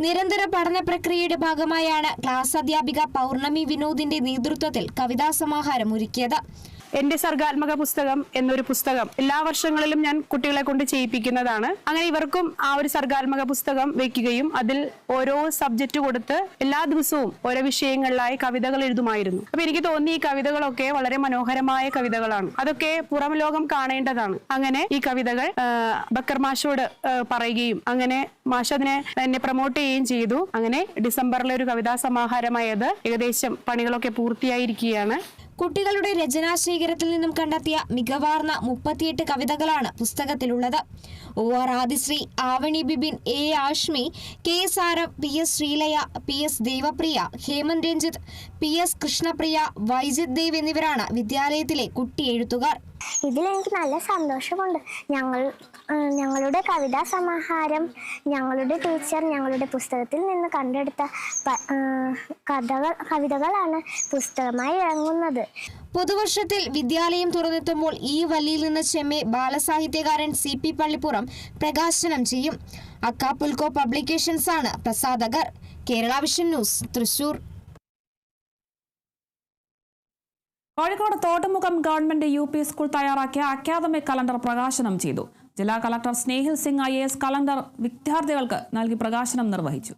S10: നിരന്തര പഠന പ്രക്രിയയുടെ ഭാഗമായാണ് ക്ലാസ് അധ്യാപിക പൗർണമി വിനോദിന്റെ നേതൃത്വത്തിൽ കവിതാ സമാഹാരം ഒരുക്കിയത്.
S16: എന്റെ സർഗാത്മക പുസ്തകം എന്നൊരു പുസ്തകം എല്ലാ വർഷങ്ങളിലും ഞാൻ കുട്ടികളെ കൊണ്ട് ചെയ്യിപ്പിക്കുന്നതാണ്. അങ്ങനെ ഇവർക്കും ആ ഒരു സർഗാത്മക പുസ്തകം വെക്കുകയും അതിൽ ഓരോ സബ്ജക്റ്റ് കൊടുത്ത് എല്ലാ ദിവസവും ഓരോ വിഷയങ്ങളിലായി കവിതകൾ എഴുതുമായിരുന്നു. അപ്പൊ എനിക്ക് തോന്നി ഈ കവിതകളൊക്കെ വളരെ മനോഹരമായ കവിതകളാണ്, അതൊക്കെ പുറം ലോകം കാണേണ്ടതാണ്. അങ്ങനെ ഈ കവിതകൾ ബക്കർ മാഷോട് പറയുകയും അങ്ങനെ മാഷ് അതിനെ എന്നെ പ്രൊമോട്ട് ചെയ്യുകയും ചെയ്തു. അങ്ങനെ ഡിസംബറിലെ ഒരു കവിതാ സമാഹാരമായത് ഏകദേശം പണികളൊക്കെ പൂർത്തിയായിരിക്കുകയാണ്.
S10: കുട്ടികളുടെ രചനാശേഖരത്തിൽ നിന്നും കണ്ടെത്തിയ മികവാർന്ന 38 കവിതകളാണ് പുസ്തകത്തിലുള്ളത്. OR Adishree, Avani Bibin, A Ashmi, K സാരവ്, PS Sreelaya, PS Devapriya, Hemant Ranjith, PS Krishnapriya, വൈജിത് Dev എന്നിവരാണ് വിദ്യാലയത്തിലെ കുട്ടി എഴുത്തുകാർ.
S17: ഇതിലെനിക്ക് നല്ല സന്തോഷമുണ്ട്. ഞങ്ങളുടെ കവിതാ സമാഹാരം ഞങ്ങളുടെ ടീച്ചർ ഞങ്ങളുടെ പുസ്തകത്തിൽ നിന്ന് കണ്ടെടുത്ത കവിതകളാണ് പുസ്തകമായി ഇറങ്ങുന്നത്.
S10: പുതുവർഷത്തിൽ വിദ്യാലയം തുറന്നെത്തുമ്പോൾ ഈ വല്ലിയിൽ നിന്ന് ചെമ്മെ ബാലസാഹിത്യകാരൻ CP പള്ളിപ്പുറം പ്രകാശനം ചെയ്യും. അക്കാപുൽക്കോ പബ്ലിക്കേഷൻസ് ആണ് പ്രസാധകർ. Kerala vision news, Thrissur.
S1: Kozhikode Thottumukham government UP school തയ്യാറാക്കിയ അക്കാദമിക് കലണ്ടർ പ്രകാശനം ചെയ്തു. ജില്ലാ collector Snehil Singh IAS calendar വിദ്യാർത്ഥികൾക്ക് നൽകി പ്രകാശനം നിർവഹിച്ചു.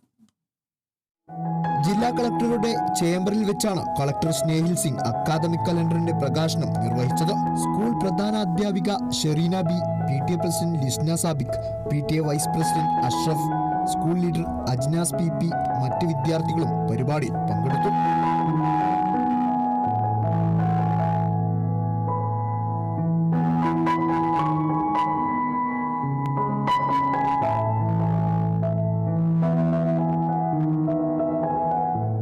S5: ജില്ലാ കളക്ടറുടെ ചേംബറിൽ വെച്ചാണ് കളക്ടർ സ്നേഹിൽ സിംഗ് അക്കാദമിക് കലണ്ടറിന്റെ പ്രകാശനം നിർവഹിച്ചത്. സ്കൂൾ പ്രധാന അധ്യാപിക Sherina B, PTA president Lisna Sabik, PTA vice president Ashraf, school leader Ajnas PP, മറ്റ് വിദ്യാർത്ഥികളും പരിപാടിയിൽ പങ്കെടുത്തു.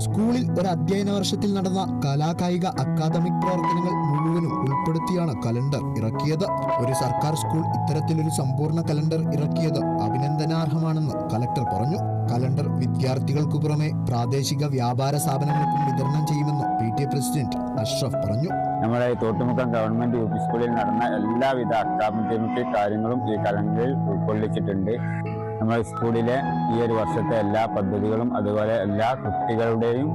S5: സ്കൂളിൽ ഒരു അധ്യയന വർഷത്തിൽ നടന്ന കലാകായിക അക്കാദമിക് പ്രവർത്തനങ്ങൾ മുഴുവനും ഉൾപ്പെടുത്തിയാണ് കലണ്ടർ ഇറക്കിയത്. ഒരു സർക്കാർ സ്കൂൾ ഇത്തരത്തിലൊരു സമ്പൂർണ്ണ കലണ്ടർ ഇറക്കിയത് അഭിനന്ദനാർഹമാണെന്ന് കലക്ടർ പറഞ്ഞു. കലണ്ടർ വിദ്യാർത്ഥികൾക്കു പുറമെ പ്രാദേശിക വ്യാപാര സ്ഥാപനങ്ങൾക്കും വിതരണം ചെയ്യുമെന്ന് PTA പ്രസിഡന്റ് അഷ്റഫ് പറഞ്ഞു.
S18: നമ്മുടെ തോട്ടുമുഖം ഗവൺമെന്റ് UP സ്കൂളിൽ നടന്ന എല്ലാവിധ അക്കാദമിക് കാര്യങ്ങളും ഈ കലണ്ടറിൽ ഉൾക്കൊള്ളിച്ചിട്ടുണ്ട്. നമ്മുടെ സ്കൂളിലെ ഈ ഒരു വർഷത്തെ എല്ലാ പദ്ധതികളും അതുപോലെ എല്ലാ കുട്ടികളുടെയും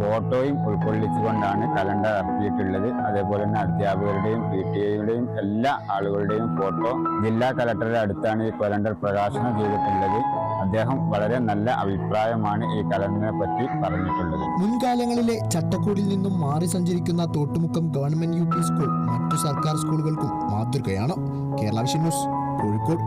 S18: ഫോട്ടോയും ഉൾക്കൊള്ളിച്ചുകൊണ്ടാണ് കലണ്ടർ ഇറക്കിയിട്ടുള്ളത്. അതേപോലെ തന്നെ അധ്യാപകരുടെയും PTA-യുടെയും എല്ലാ ആളുകളുടെയും ഫോട്ടോ ജില്ലാ കളക്ടറുടെ അടുത്താണ് ഈ കലണ്ടർ പ്രകാശനം ചെയ്തിട്ടുള്ളത്. അദ്ദേഹം വളരെ നല്ല അഭിപ്രായമാണ് ഈ കലണ്ടറിനെ പറ്റി പറഞ്ഞിട്ടുള്ളത്.
S5: മുൻകാലങ്ങളിലെ ചട്ടക്കൂടിൽ നിന്നും മാറി സഞ്ചരിക്കുന്ന തോട്ടുമുഖം ഗവൺമെന്റ് UP സ്കൂൾ മറ്റു സർക്കാർ സ്കൂളുകൾക്കും മാതൃകയാണ്. Kerala vision news, Kozhikode.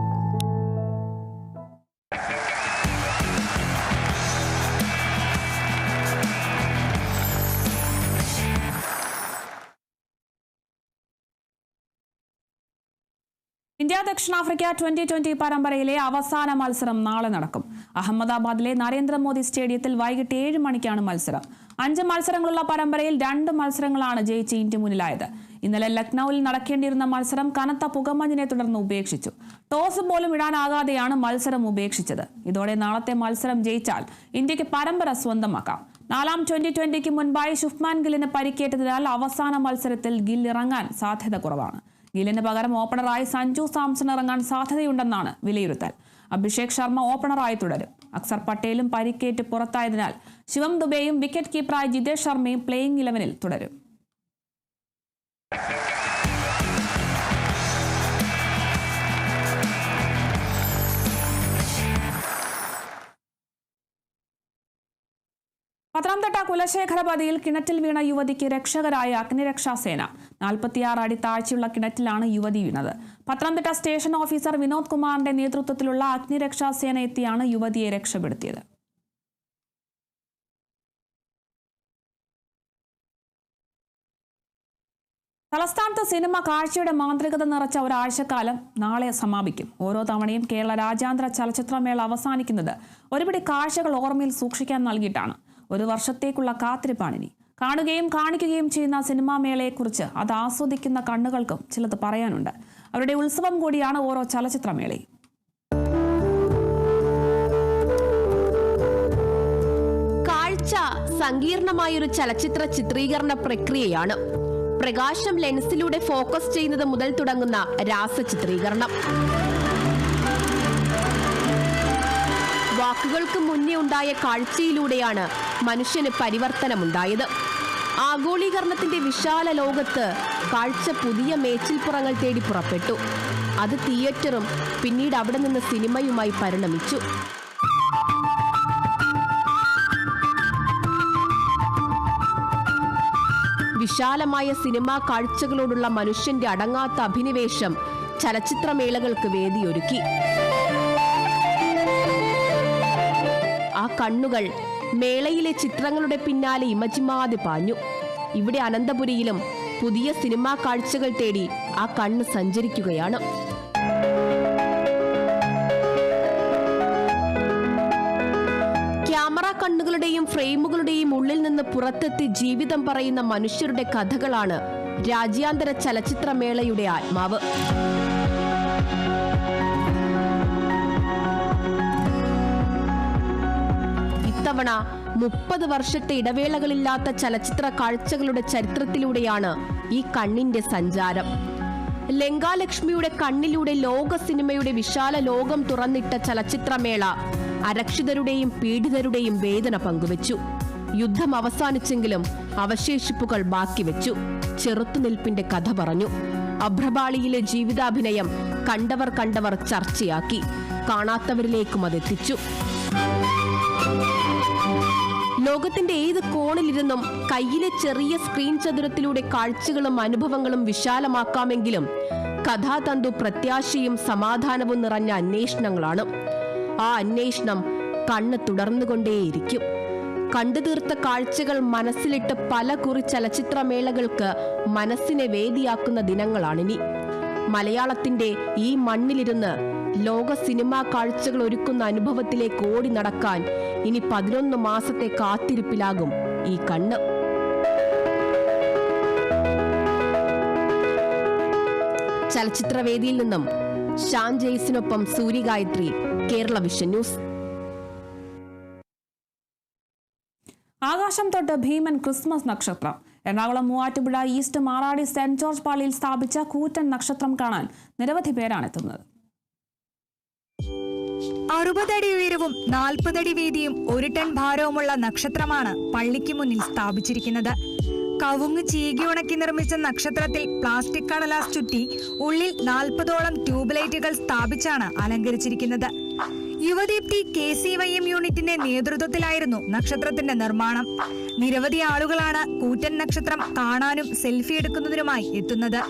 S1: India ദക്ഷിണാഫ്രിക്ക 2020 പരമ്പരയിലെ അവസാന മത്സരം നാളെ നടക്കും. അഹമ്മദാബാദിലെ നരേന്ദ്രമോദി സ്റ്റേഡിയത്തിൽ വൈകിട്ട് 7 മണിക്കാണ് മത്സരം. 5 മത്സരങ്ങളുള്ള പരമ്പരയിൽ 2 മത്സരങ്ങളാണ് ജയിച്ച് ഇന്ത്യ മുന്നിലായത്. ഇന്നലെ ലക്നൌവിൽ നടക്കേണ്ടിയിരുന്ന മത്സരം കനത്ത പുകമഞ്ഞിനെ തുടർന്ന് ഉപേക്ഷിച്ചു. ടോസ് പോലും ഇടാനാകാതെയാണ് മത്സരം ഉപേക്ഷിച്ചത്. ഇതോടെ നാളത്തെ മത്സരം ജയിച്ചാൽ ഇന്ത്യക്ക് പരമ്പര സ്വന്തമാക്കാം. 4ാം 2020ക്ക് മുൻപായി ശുഭ്മാൻ ഗില്ലിന് പരിക്കേറ്റതിനാൽ അവസാന മത്സരത്തിൽ ഗിൽ ഇറങ്ങാൻ സാധ്യത കുറവാണ്. ഗില്ലിന് പകരം ഓപ്പണറായി സഞ്ജു സാംസൺ ഇറങ്ങാൻ സാധ്യതയുണ്ടെന്നാണ് വിലയിരുത്തൽ. അഭിഷേക് ശർമ്മ ഓപ്പണറായി തുടരും. അക്സർ പട്ടേലും പരിക്കേറ്റ് പുറത്തായതിനാൽ ശിവം ദുബെയും വിക്കറ്റ് കീപ്പറായി ജിതേഷ് ശർമ്മയും പ്ലേയിങ് 11-ൽ തുടരും. പത്തനംതിട്ട കുലശേഖരപതിയിൽ കിണറ്റിൽ വീണ യുവതിക്ക് രക്ഷകരായ അഗ്നിരക്ഷാസേന. 46 അടി താഴ്ചയുള്ള കിണറ്റിലാണ് യുവതി വീണത്. പത്തനംതിട്ട സ്റ്റേഷൻ ഓഫീസർ വിനോദ് കുമാറിന്റെ നേതൃത്വത്തിലുള്ള അഗ്നിരക്ഷാസേന എത്തിയാണ് യുവതിയെ രക്ഷപ്പെടുത്തിയത്. തലസ്ഥാനത്ത് സിനിമ കാഴ്ചയുടെ മാന്ത്രികത നിറച്ച ഒരാഴ്ചക്കാലം നാളെ സമാപിക്കും. ഓരോ തവണയും കേരള രാജ്യാന്തര ചലച്ചിത്രമേള അവസാനിക്കുന്നത് ഒരുപിടി കാഴ്ചകൾ ഓർമ്മയിൽ സൂക്ഷിക്കാൻ നൽകിയിട്ടാണ്. ഒരു വർഷത്തേക്കുള്ള കാത്തിരിപ്പാണിനി. കാണുകയും കാണിക്കുകയും ചെയ്യുന്ന സിനിമാ മേളയെക്കുറിച്ച് അത് ആസ്വദിക്കുന്ന കണ്ണുകൾക്കും ചിലത് പറയാനുണ്ട്. അവരുടെ ഉത്സവം കൂടിയാണ് ഓരോ ചലച്ചിത്രമേളയും.
S19: കാഴ്ച സങ്കീർണമായൊരു ചലച്ചിത്ര ചിത്രീകരണ പ്രക്രിയയാണ്. പ്രകാശം ലെൻസിലൂടെ ഫോക്കസ് ചെയ്യുന്നത് മുതൽ തുടങ്ങുന്ന രാസചിത്രീകരണം. വാക്കുകൾക്ക് മുന്നേ ഉണ്ടായ കാഴ്ചയിലൂടെയാണ് മനുഷ്യന് പരിവർത്തനമുണ്ടായത്. ആഗോളീകരണത്തിന്റെ വിശാല ലോകത്ത് കാഴ്ച പുതിയ മേച്ചിൽപ്പുറങ്ങൾ തേടി പുറപ്പെട്ടു. അത് തിയേറ്ററും പിന്നീട് അവിടെ നിന്ന് സിനിമയുമായി പരിണമിച്ചു. വിശാലമായ സിനിമാ കാഴ്ചകളോടുള്ള മനുഷ്യന്റെ അടങ്ങാത്ത അഭിനിവേശം ചലച്ചിത്രമേളകൾക്ക് വേദിയൊരുക്കി. ആ കണ്ണുകൾ മേളയിലെ ചിത്രങ്ങളുടെ പിന്നാലെ ഇമജിമാതെ പാഞ്ഞു. ഇവിടെ അനന്തപുരിയിലും പുതിയ സിനിമാ കാഴ്ചകൾ തേടി ആ കണ്ണ് സഞ്ചരിക്കുകയാണ്. ക്യാമറ കണ്ണുകളുടെയും ഫ്രെയിമുകളുടെയും ഉള്ളിൽ നിന്ന് പുറത്തെത്തി ജീവിതം പറയുന്ന മനുഷ്യരുടെ കഥകളാണ് രാജ്യാന്തര ചലച്ചിത്രമേളയുടെ ആത്മാവ്. ഇത്തവണ 30 വർഷത്തെ ഇടവേളകളില്ലാത്ത ചലച്ചിത്ര കാഴ്ചകളുടെ ചരിത്രത്തിലൂടെയാണ് ഈ കണ്ണിന്റെ സഞ്ചാരം. ലങ്കാലക്ഷ്മിയുടെ കണ്ണിലൂടെ ലോക സിനിമയുടെ വിശാല ലോകം തുറന്നിട്ട ചലച്ചിത്രമേള അരക്ഷിതരുടെയും പീഡിതരുടെയും വേദന പങ്കുവച്ചു. യുദ്ധം അവസാനിച്ചെങ്കിലും അവശേഷിപ്പുകൾ ബാക്കി വെച്ചു. ചെറുത്തുനിൽപ്പിന്റെ കഥ പറഞ്ഞു. അഭ്രപാളിയിലെ ജീവിതാഭിനയം കണ്ടവർ ചർച്ചയാക്കി. കാണാത്തവരിലേക്കും അതെത്തിച്ചു. ലോകത്തിന്റെ ഏത് കോണിലിരുന്നും കയ്യിലെ ചെറിയ സ്ക്രീൻ ചതുരത്തിലൂടെ കാഴ്ചകളും അനുഭവങ്ങളും വിശാലമാക്കാമെങ്കിലും കഥാതന്തു പ്രത്യാശയും സമാധാനവും നിറഞ്ഞ അന്വേഷണങ്ങളാണ്. ആ അന്വേഷണം കണ്ണ് തുടർന്നുകൊണ്ടേയിരിക്കും. കണ്ടുതീർത്ത കാഴ്ചകൾ മനസ്സിലിട്ട് പല കുറി ചലച്ചിത്രമേളകൾക്ക് മനസ്സിനെ വേദിയാക്കുന്ന ദിനങ്ങളാണിനി. മലയാളത്തിന്റെ ഈ മണ്ണിലിരുന്ന് ലോക സിനിമാ കാഴ്ചകൾ ഒരുക്കുന്ന അനുഭവത്തിലേക്ക് ഓടി നടക്കാൻ ഇനി 11 മാസത്തെ കാത്തിരിപ്പിലാകും ഈ കണ്ണ്. ചലച്ചിത്രവേദിയിൽ നിന്നും ഷാൻ ജെയ്സിനൊപ്പം സൂര്യഗായത്രി, കേരള വിഷൻ ന്യൂസ്.
S1: ആകാശം തൊട്ട് ഭീമൻ ക്രിസ്മസ് നക്ഷത്രം. Ernakulam Muvattupuzha east Maradi saint George പള്ളിയിൽ സ്ഥാപിച്ച കൂറ്റൻ നക്ഷത്രം കാണാൻ നിരവധി പേരാണ് എത്തുന്നത്.
S20: 60 അടി ഉയരവും 40 അടി വീതിയും 1 ടൺ ഭാരവുമുള്ള നക്ഷത്രമാണ് പള്ളിക്ക് മുന്നിൽ സ്ഥാപിച്ചിരിക്കുന്നത്. കവുങ്ങ് ചീകി ഉണക്കി നിർമ്മിച്ച നക്ഷത്രത്തിൽ പ്ലാസ്റ്റിക് കടലാസ് ചുറ്റി ഉള്ളിൽ 40ഓളം ട്യൂബ് ലൈറ്റുകൾ സ്ഥാപിച്ചാണ് അലങ്കരിച്ചിരിക്കുന്നത്. യുവദീപ്തി KCYM യൂണിറ്റിന്റെ നേതൃത്വത്തിലായിരുന്നു നക്ഷത്രത്തിന്റെ നിർമ്മാണം. നിരവധി ആളുകളാണ് കൂറ്റൻ നക്ഷത്രം കാണാനും സെൽഫി എടുക്കുന്നതിനുമായി എത്തുന്നത്.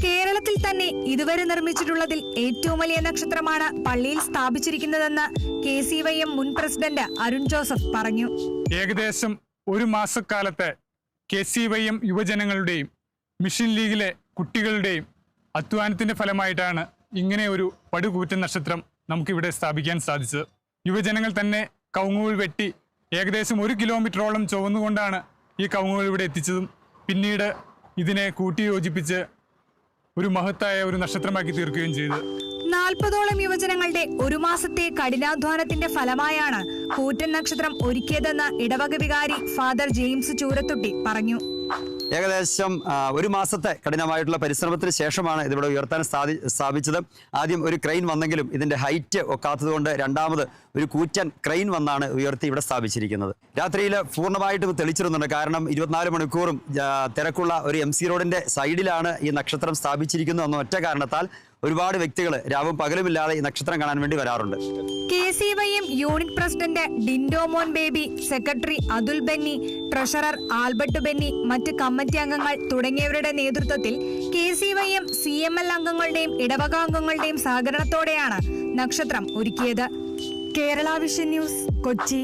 S20: കേരളത്തിൽ തന്നെ ഇതുവരെ നിർമ്മിച്ചിട്ടുള്ളതിൽ ഏറ്റവും വലിയ നക്ഷത്രമാണ് പള്ളിയിൽ സ്ഥാപിച്ചിരിക്കുന്നതെന്ന് KCYM മുൻ പ്രസിഡന്റ് അരുൺ ജോസഫ് പറഞ്ഞു.
S21: ഏകദേശം 1 മാസക്കാലത്തെ KCYM യുവജനങ്ങളുടെയും മിഷൻ ലീഗിലെ കുട്ടികളുടെയും അധ്വാനത്തിന്റെ ഫലമായിട്ടാണ് ഇങ്ങനെ ഒരു പടുകൂറ്റൻ നക്ഷത്രം നമുക്കിവിടെ സ്ഥാപിക്കാൻ സാധിച്ചത്. യുവജനങ്ങൾ തന്നെ കവുങ്ങുകൾ വെട്ടി ഏകദേശം 1 കിലോമീറ്ററോളം ചുവന്നുകൊണ്ടാണ് ഈ കവുങ്ങുകൾ ഇവിടെ എത്തിച്ചതും പിന്നീട് ഇതിനെ കൂട്ടിയോജിപ്പിച്ച് ഒരു മഹത്തായ ഒരു നക്ഷത്രമാക്കി തീർക്കുകയും ചെയ്തു.
S20: 40ഓളം യുവജനങ്ങളുടെ 1 മാസത്തെ കഠിനാധ്വാനത്തിന്റെ ഫലമായാണ് കൂറ്റൻ നക്ഷത്രം ഒരുക്കിയതെന്ന് ഇടവക വികാരി ഫാദർ ജെയിംസ് ചൂരത്തൊട്ടി പറഞ്ഞു.
S2: ഏകദേശം ഒരു മാസത്തെ കഠിനമായിട്ടുള്ള പരിശ്രമത്തിന് ശേഷമാണ് ഇതിവിടെ ഉയർത്താൻ സ്ഥാപിച്ചത്. ആദ്യം ഒരു ക്രെയിൻ വന്നെങ്കിലും ഇതിൻ്റെ ഹൈറ്റ് ഒക്കാത്തതുകൊണ്ട് രണ്ടാമത് ഒരു കൂറ്റൻ ക്രെയിൻ വന്നാണ് ഉയർത്തി ഇവിടെ സ്ഥാപിച്ചിരിക്കുന്നത്. രാത്രിയിൽ പൂർണ്ണമായിട്ടും തെളിച്ചിരുന്നുണ്ട്. കാരണം 24 മണിക്കൂറും തിരക്കുള്ള ഒരു MC റോഡിൻ്റെ സൈഡിലാണ് ഈ നക്ഷത്രം സ്ഥാപിച്ചിരിക്കുന്നത് എന്ന ഒറ്റ കാരണത്താൽ ഒരുപാട് വ്യക്തികൾ രാവും പകലുമില്ലാതെ ഈ നക്ഷത്രം കാണാൻ വേണ്ടി വരാറുണ്ട്.
S20: KCYM unit president Dindomon Baby, secretary Athul Benny, treasurer Albert Benny, മറ്റ് കമ്മിറ്റി അംഗങ്ങൾ തുടങ്ങിയവരുടെ നേതൃത്വത്തിൽ KCYM CML അംഗങ്ങളുടെയും ഇടവക അംഗങ്ങളുടെയും സഹകരണത്തോടെയാണ് നക്ഷത്രം ഒരുക്കിയത്. Kerala vision news, Kochi.